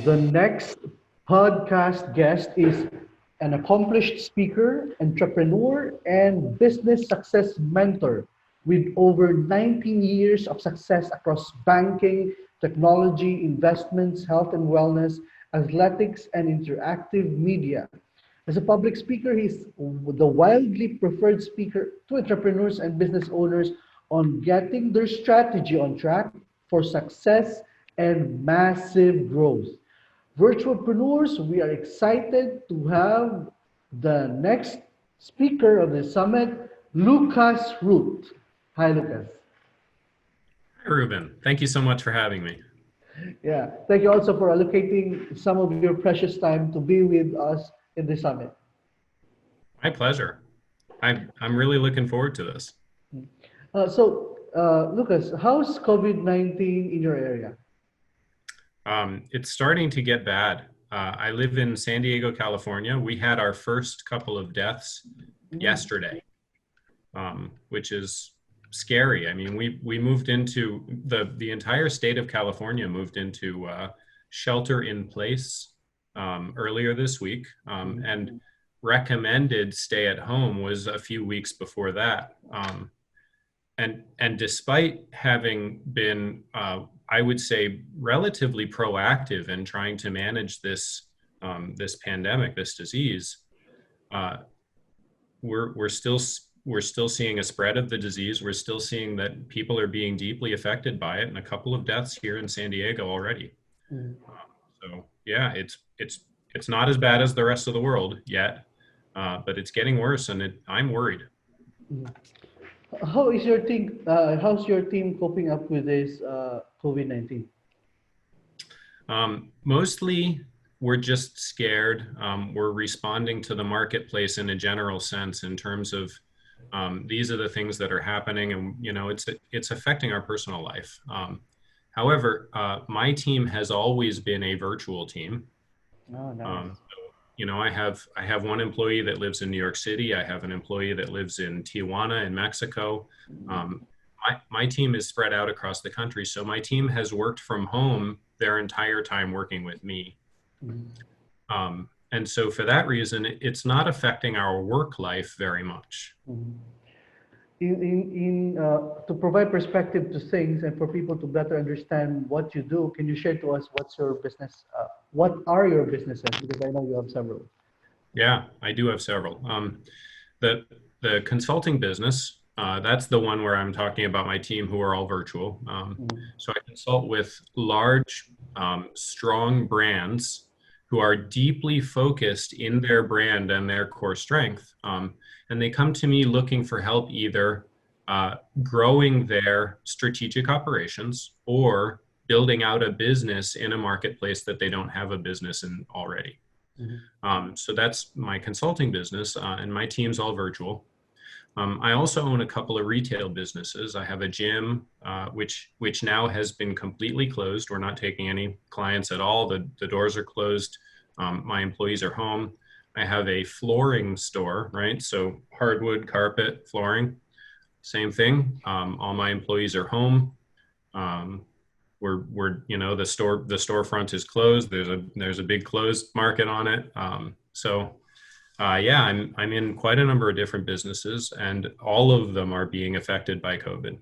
The next podcast guest is an accomplished speaker, entrepreneur, and business success mentor with over 19 years of success across banking, technology, investments, health and wellness, athletics, and interactive media. As a public speaker, he's the wildly preferred speaker to entrepreneurs and business owners on getting their strategy on track for success and massive growth. Virtualpreneurs, we are excited to have the next speaker of the summit, Lucas Root. Hi, Lucas. Hi, Ruben. Thank you so much for having me. Yeah, thank you also for allocating some of your precious time to be with us in the summit. My pleasure. I'm really looking forward to this. Lucas, how's COVID-19 in your area? It's starting to get bad. I live in San Diego, California. We had our first couple of deaths yesterday, which is scary. I mean, we moved into the entire state of California moved into shelter in place earlier this week, and recommended stay at home was a few weeks before that. And despite having been, I would say, relatively proactive in trying to manage this this pandemic, this disease, we're still seeing a spread of the disease. We're still seeing that people are being deeply affected by it, and a couple of deaths here in San Diego already. So yeah, it's not as bad as the rest of the world yet, but it's getting worse, and I'm worried. How is your team? How's your team coping up with this COVID-19? Mostly, we're just scared. We're responding to the marketplace in a general sense in terms of these are the things that are happening, and it's affecting our personal life. However, my team has always been a virtual team. Oh, nice. I have one employee that lives in New York City. I have an employee that lives in Tijuana in Mexico. My team is spread out across the country. So my team has worked from home their entire time working with me. And so for that reason, it's not affecting our work life very much. To provide perspective to things and for people to better understand what you do, can you share to us what's your business? What are your businesses? Because I know you have several. Yeah, I do have several. The consulting business, that's the one where I'm talking about my team who are all virtual. So I consult with large, strong brands who are deeply focused in their brand and their core strength. And they come to me looking for help either growing their strategic operations or building out a business in a marketplace that they don't have a business in already. So that's my consulting business, and my team's all virtual. I also own a couple of retail businesses. I have a gym, which now has been completely closed. We're not taking any clients at all. The doors are closed. My employees are home. I have a flooring store, right? So hardwood, carpet, flooring, same thing. All my employees are home. We're the storefront is closed. There's a big closed market on it. Yeah, I'm in quite a number of different businesses, and all of them are being affected by COVID.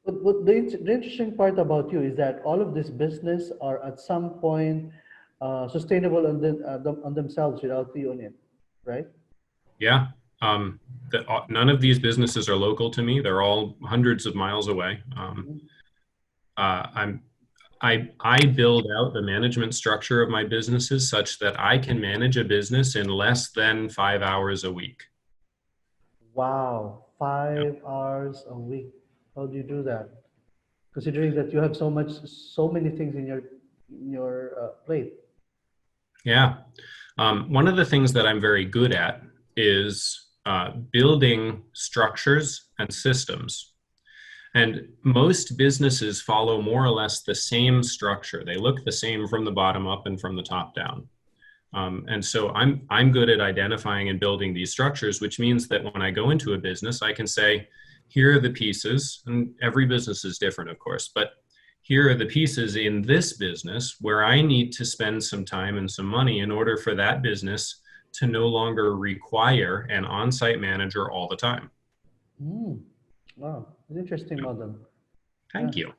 But the interesting part about you is that all of this business are at some point sustainable on themselves without you on it, right? Yeah. None of these businesses are local to me. They're all hundreds of miles away. I build out the management structure of my businesses such that I can manage a business in less than 5 hours a week. Wow, 5 hours a week. How do you do that? Considering that you have so many things in your plate. Yeah. One of the things that I'm very good at is building structures and systems. And most businesses follow more or less the same structure. They look the same from the bottom up and from the top down. And so I'm good at identifying and building these structures, which means that when I go into a business, I can say, here are the pieces, and every business is different, of course, but here are the pieces in this business where I need to spend some time and some money in order for that business to no longer require an on-site manager all the time. Mm. Wow, an interesting model. Yeah. Thank you.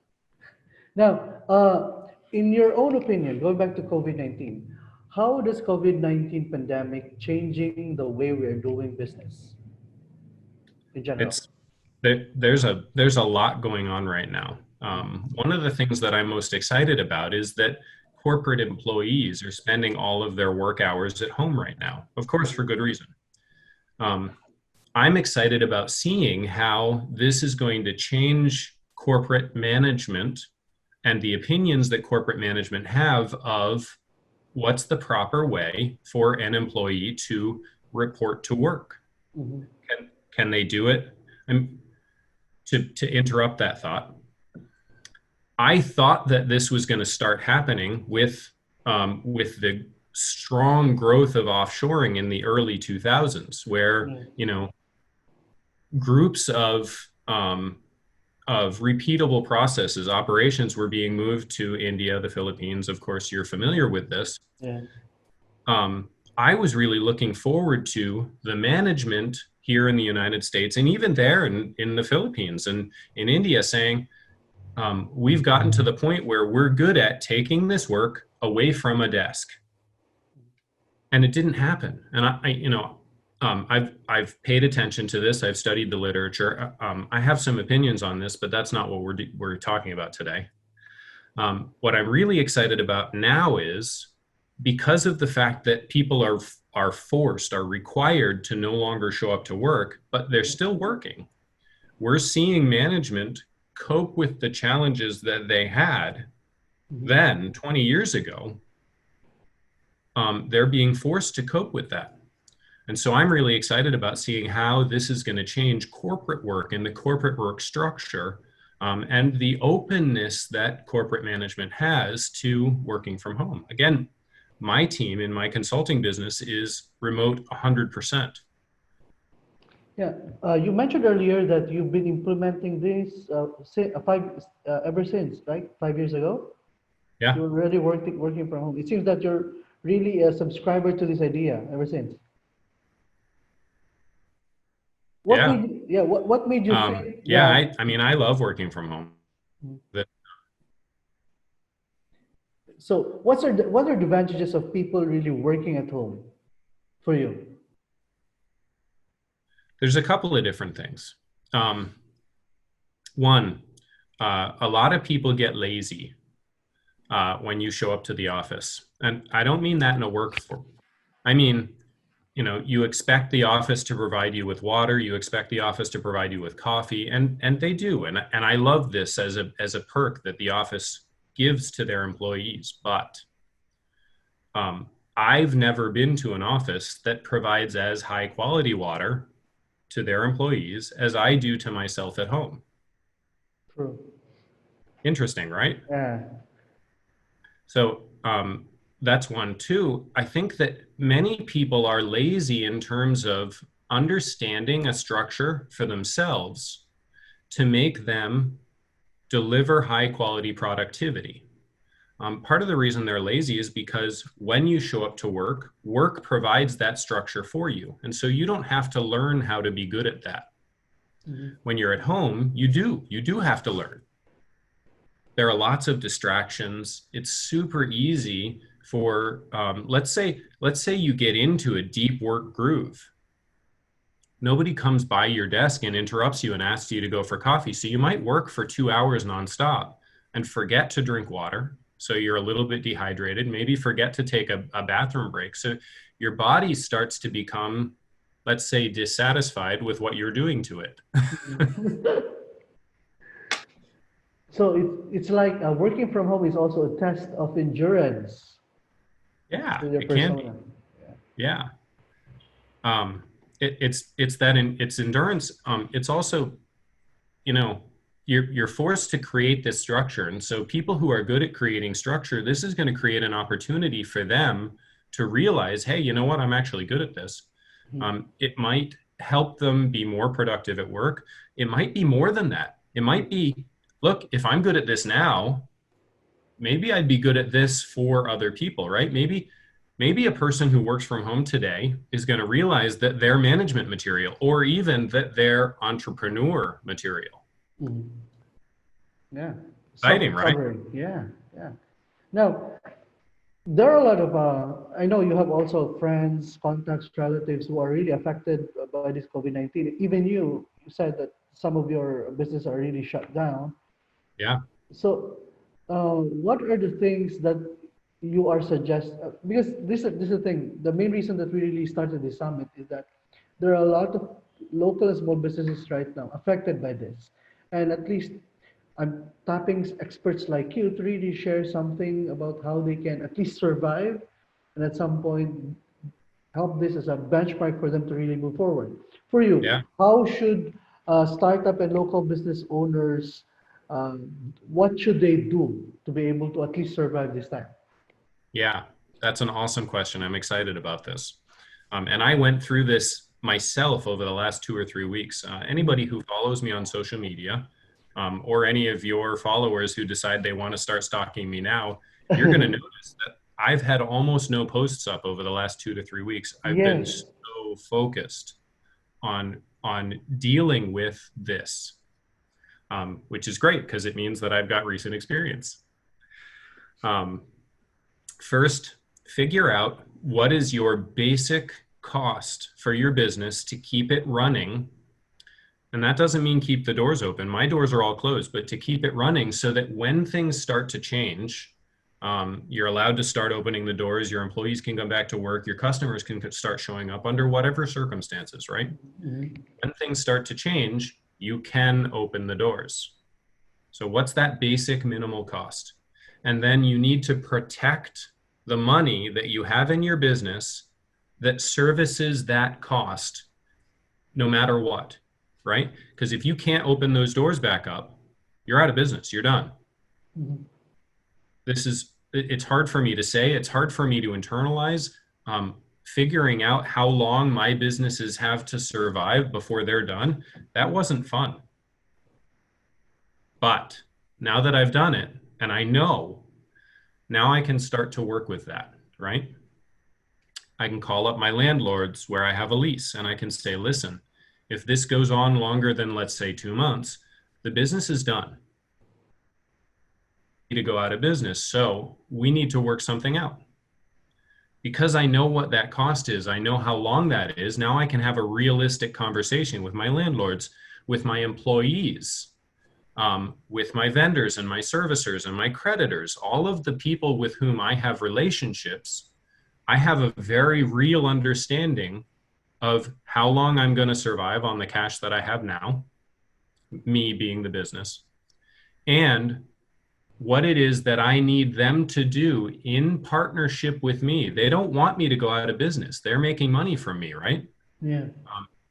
Now, in your own opinion, going back to COVID-19, how does COVID-19 pandemic changing the way we're doing business in general? It's there's a lot going on right now. One of the things that I'm most excited about is that corporate employees are spending all of their work hours at home right now, of course, for good reason. I'm excited about seeing how this is going to change corporate management and the opinions that corporate management have of what's the proper way for an employee to report to work. Mhm. Can they do it? To interrupt that thought, I thought that this was going to start happening with the strong growth of offshoring in the early 2000s, where groups of repeatable processes, operations were being moved to India, the Philippines. Of course, you're familiar with this. Yeah. I was really looking forward to the management here in the United States and even there in the Philippines and in India saying, we've gotten to the point where we're good at taking this work away from a desk. And it didn't happen. And I've paid attention to this. I've studied the literature. I have some opinions on this, but that's not what we're talking about today. What I'm really excited about now is because of the fact that people are required to no longer show up to work, but they're still working. We're seeing management cope with the challenges that they had then 20 years ago. They're being forced to cope with that. And so I'm really excited about seeing how this is going to change corporate work and the corporate work structure and the openness that corporate management has to working from home. Again, my team in my consulting business is remote 100%. Yeah, you mentioned earlier that you've been implementing this ever since, right? 5 years ago, Yeah. you're already working from home. It seems that you're really a subscriber to this idea ever since. What Yeah. made you think Yeah, that? I love working from home. So, what are the advantages of people really working at home for you? There's a couple of different things. One, a lot of people get lazy when you show up to the office. And I don't mean that in a work form. I mean, you expect the office to provide you with water, you expect the office to provide you with coffee, and they do. And I love this as a perk that the office gives to their employees. But I've never been to an office that provides as high quality water to their employees as I do to myself at home. True. Interesting, right? Yeah. So that's one. Two, I think that many people are lazy in terms of understanding a structure for themselves to make them deliver high quality productivity. Part of the reason they're lazy is because when you show up to work, work provides that structure for you. And so you don't have to learn how to be good at that. When you're at home, you do have to learn. There are lots of distractions. It's super easy for, let's say you get into a deep work groove. Nobody comes by your desk and interrupts you and asks you to go for coffee. So you might work for 2 hours nonstop and forget to drink water. So you're a little bit dehydrated, maybe forget to take a bathroom break. So your body starts to become, let's say, dissatisfied with what you're doing to it. So it's like working from home is also a test of endurance. Yeah, To your it can be. persona. Yeah. It's endurance. It's also, you're forced to create this structure. And so people who are good at creating structure, this is going to create an opportunity for them to realize, hey, you know what? I'm actually good at this. It might help them be more productive at work. It might be more than that. It might be, look, if I'm good at this now, maybe I'd be good at this for other people, right? Maybe a person who works from home today is going to realize that their management material, or even that their entrepreneur material. Mhm. Yeah. Exciting, right? Self-discovery. Yeah. Yeah. Now, there are a lot of, I know you have also friends, contacts, relatives who are really affected by this COVID-19. Even you said that some of your business are really shut down. Yeah. So, what are the things that you are because this is the thing. The main reason that we really started this summit is that there are a lot of local and small businesses right now affected by this, and at least I'm tapping experts like you to really share something about how they can at least survive, and at some point help this as a benchmark for them to really move forward. For you, Yeah. how should startup and local business owners, what should they do to be able to at least survive this time? Yeah. That's an awesome question. I'm excited about this. And I went through this myself over the last 2 or 3 weeks. Anybody who follows me on social media, or any of your followers who decide they want to start stalking me now, you're going to notice that I've had almost no posts up over the last 2 to 3 weeks. I've been Yes. so focused on dealing with this, which is great because it means that I've got recent experience. Um, First, figure out what is your basic cost for your business to keep it running. And that doesn't mean keep the doors open. My doors are all closed, but to keep it running so that when things start to change, you're allowed to start opening the doors, your employees can come back to work, your customers can start showing up under whatever circumstances, right? Mhm. When things start to change, you can open the doors. So what's that basic minimal cost? And then you need to protect the money that you have in your business that services that cost no matter what, right? Because if you can't open those doors back up, you're out of business, you're done. Mhm. It's hard for me to say, it's hard for me to internalize. Figuring out how long my businesses have to survive before they're done, that wasn't fun. But now that I've done it and I know, now I can start to work with that, right? I can call up my landlords where I have a lease and I can say, listen, if this goes on longer than, let's say, 2 months, the business is done. To go out of business. So we need to work something out. Because I know what that cost is, I know how long that is. Now I can have a realistic conversation with my landlords, with my employees, with my vendors and my servicers and my creditors, all of the people with whom I have relationships. I have a very real understanding of how long I'm going to survive on the cash that I have now, me being the business, and what it is that I need them to do in partnership with me. They don't want me to go out of business. They're making money from me, right? Yeah.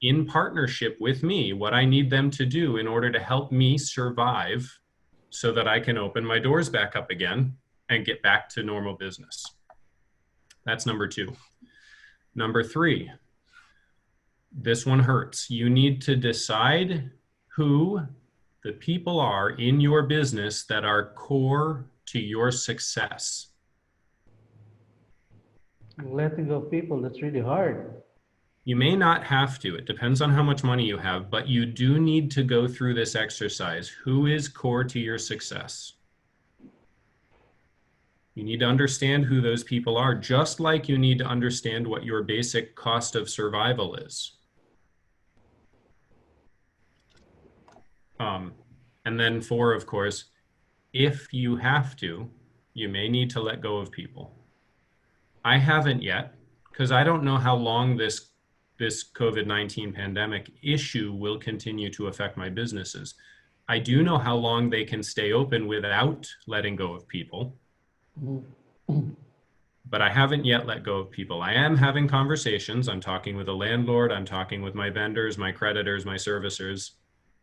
In partnership with me, what I need them to do in order to help me survive so that I can open my doors back up again and get back to normal business. That's number two. Number three, this one hurts. You need to decide who the people are in your business that are core to your success. Letting go of people, that's really hard. You may not have to, it depends on how much money you have, but you do need to go through this exercise. Who is core to your success? You need to understand who those people are, just like you need to understand what your basic cost of survival is. Um, and then four, of course, if you have to, you may need to let go of people. I haven't yet, because I don't know how long this COVID-19 pandemic issue will continue to affect my businesses. I do know how long they can stay open without letting go of people, Mhm. but I haven't yet let go of people. I am having conversations. I'm talking with a landlord. I'm talking with my vendors, my creditors, my servicers.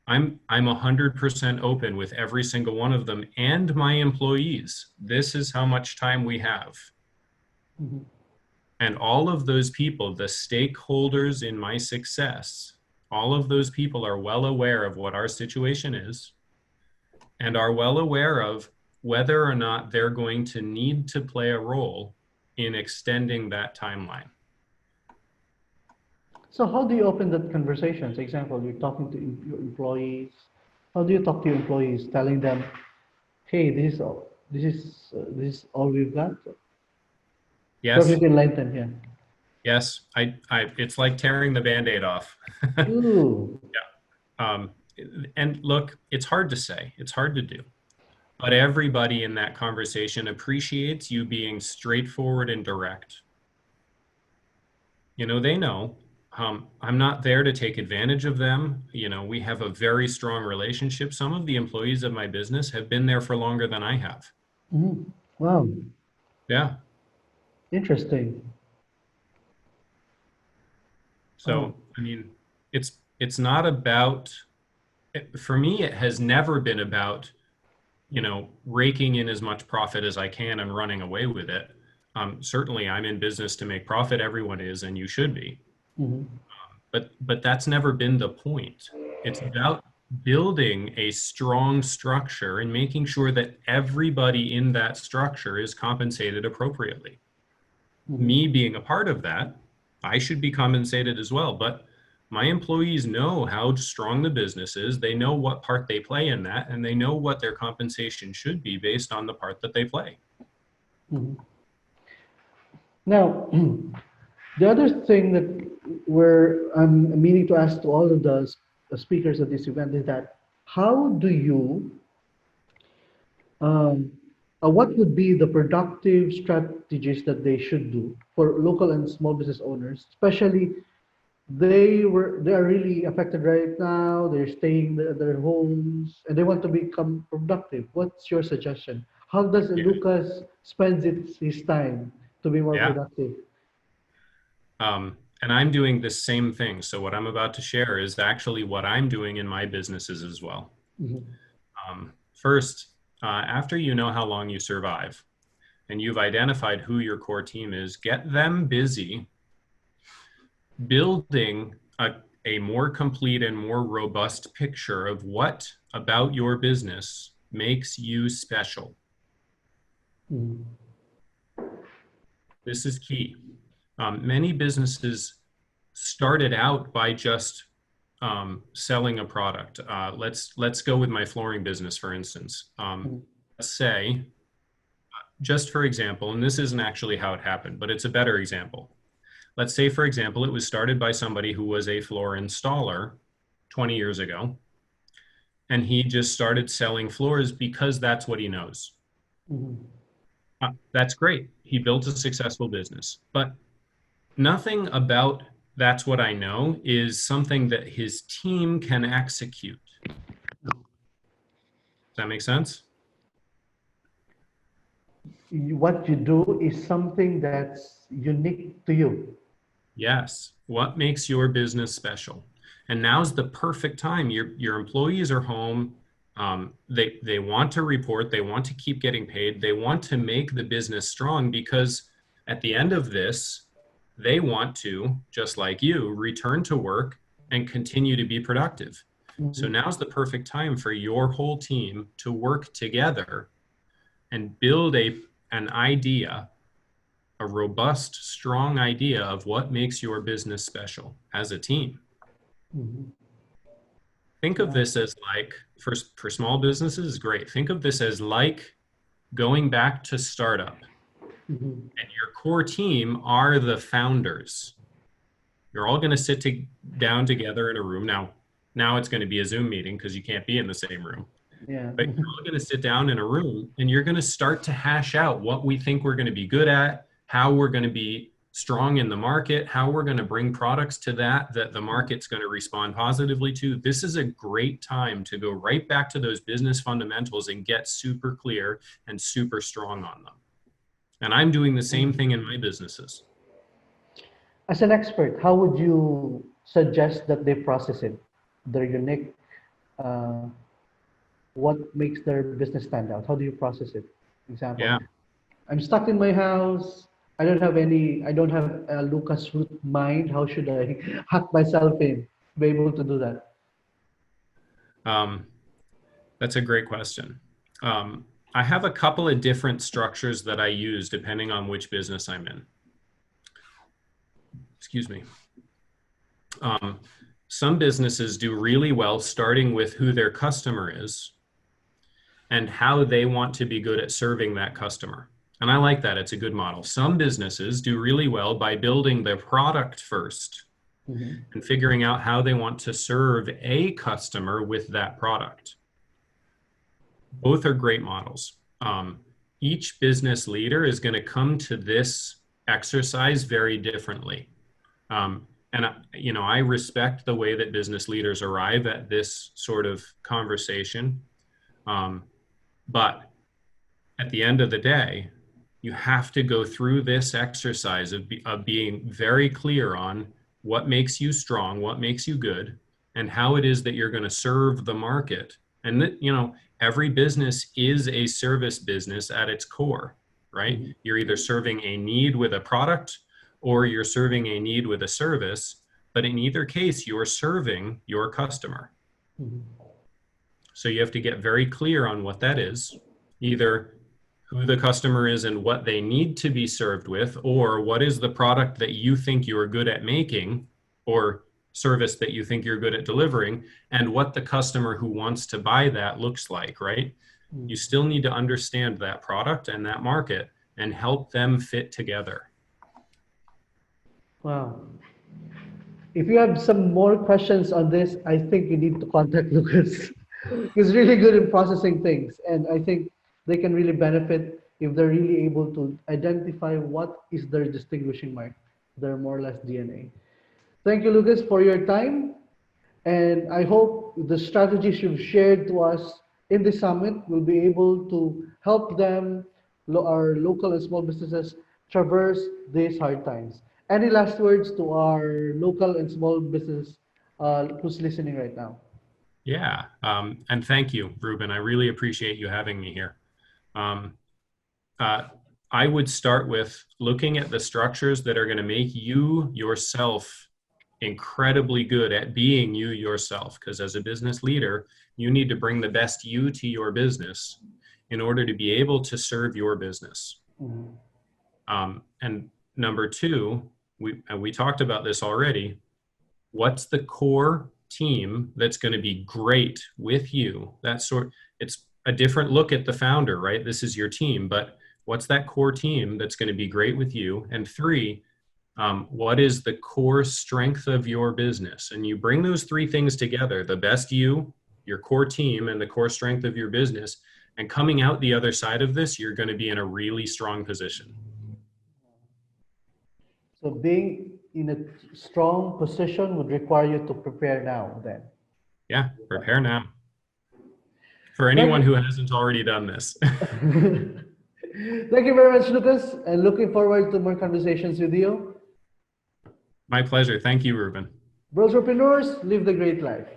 I'm 100% open with every single one of them and my employees. This is how much time we have. Mhm. And all of those people, the stakeholders in my success, all of those people are well aware of what our situation is and are well aware of whether or not they're going to need to play a role in extending that timeline. So how do you open that conversation? For example, you're talking to your employees. How do you talk to your employees, telling them, "Hey, this is all we've got." Yes, Perfect enlightened, yeah. yes, it's like tearing the Band-Aid off. Ooh. Um, and look, it's hard to say, it's hard to do, but everybody in that conversation appreciates you being straightforward and direct. You know, they know I'm not there to take advantage of them. You know, we have a very strong relationship. Some of the employees of my business have been there for longer than I have. Mhm. Wow, Yeah. interesting. Oh. So, I mean, it's not about, for me, it has never been about, you know, raking in as much profit as I can and running away with it. Certainly, I'm in business to make profit. Everyone is, and you should be. Mhm. But that's never been the point. It's about building a strong structure and making sure that everybody in that structure is compensated appropriately. Mhm. Me being a part of that, I should be compensated as well. But my employees know how strong the business is. They know what part they play in that, and they know what their compensation should be based on the part that they play. Mhm. Now, the other thing that I'm meaning to ask to all of the speakers of this event is that how do you um, what would be the productive strategies that they should do for local and small business owners, especially they are really affected right now. They're staying in their homes and they want to become productive. What's your suggestion? How does Yeah. Lucas spends his time to be more Yeah. productive? And I'm doing the same thing. So what I'm about to share is actually what I'm doing in my businesses as well. Mhm. First, after you know how long you survive and you've identified who your core team is, get them busy building a more complete and more robust picture of what about your business makes you special. Mhm. This is key. Many businesses started out by just selling a product. Let's go with my flooring business, for instance. Mhm. Let's say, just for example, and this isn't actually how it happened, but it's a better example. Let's say, for example, it was started by somebody who was a floor installer 20 years ago, and he just started selling floors because that's what he knows. Mhm. That's great. He built a successful business, but nothing about that's what I know is something that his team can execute. Does that make sense? What you do is something that's unique to you. Yes. What makes your business special? And now's the perfect time. Your employees are home. They want to report. They want to keep getting paid. They want to make the business strong because at the end of this, they want to, just like you, return to work and continue to be productive. So Mhm. now's the perfect time for your whole team to work together and build an idea, a robust, strong idea of what makes your business special as a team. Mhm. Think of Wow. this as like, for small businesses, great. Think of this as like going back to startup, Mhm. and your core team are the founders. You're all going to down together in a room. Now it's going to be a Zoom meeting because you can't be in the same room. Yeah. But you're all going to sit down in a room and you're going to start to hash out what we think we're going to be good at, how we're going to be strong in the market, how we're going to bring products to that the market's going to respond positively to. This is a great time to go right back to those business fundamentals and get super clear and super strong on them. And I'm doing the same thing in my businesses. As an expert, how would you suggest that they process it? Their unique, uh, what makes their business stand out? How do you process it? Example, Yeah. I'm stuck in my house. I don't have a Lucas root mind. How should I hack myself in? Be able to do that. Um, that's a great question. I have a couple of different structures that I use depending on which business I'm in. Excuse me. Some businesses do really well starting with who their customer is and how they want to be good at serving that customer. And I like that. It's a good model. Some businesses do really well by building their product first and figuring out how they want to serve a customer with that product. Both are great models. Each business leader is going to come to this exercise very differently. And I respect the way that business leaders arrive at this sort of conversation. But at the end of the day, you have to go through this exercise of being very clear on what makes you strong, what makes you good, and how it is that you're going to serve the market. And that, every business is a service business at its core, right? You're either serving a need with a product or you're serving a need with a service, but in either case, you're serving your customer. So you have to get very clear on what that is, either who the customer is and what they need to be served with, or what is the product that you think you're good at making, or service that you think you're good at delivering, and what the customer who wants to buy that looks like, right? You still need to understand that product and that market and help them fit together. Wow. If you have some more questions on this, I think you need to contact Lucas. He's really good in processing things, and I think they can really benefit if they're really able to identify what is their distinguishing mark, their more or less DNA. Thank you, Lucas, for your time, and I hope the strategies you've shared to us in the summit will be able to help them, our local and small businesses, traverse these hard times. Any last words to our local and small business who's listening right now? Yeah, and thank you, Ruben. I really appreciate you having me here. I would start with looking at the structures that are going to make you yourself incredibly good at being you yourself, because as a business leader, you need to bring the best you to your business in order to be able to serve your business. And number two, we talked about this already. What's the core team that's going to be great with you? It's a different look at the founder, right? This is your team, but what's that core team that's going to be great with you? And three, what is the core strength of your business? And you bring those three things together, the best you, your core team, and the core strength of your business. And coming out the other side of this, you're going to be in a really strong position. So being in a strong position would require you to prepare now then. Yeah, prepare now. For anyone who hasn't already done this. Thank you very much, Lucas, and looking forward to more conversations with you. My pleasure. Thank you, Ruben. VirtualPreneurs, live the great life.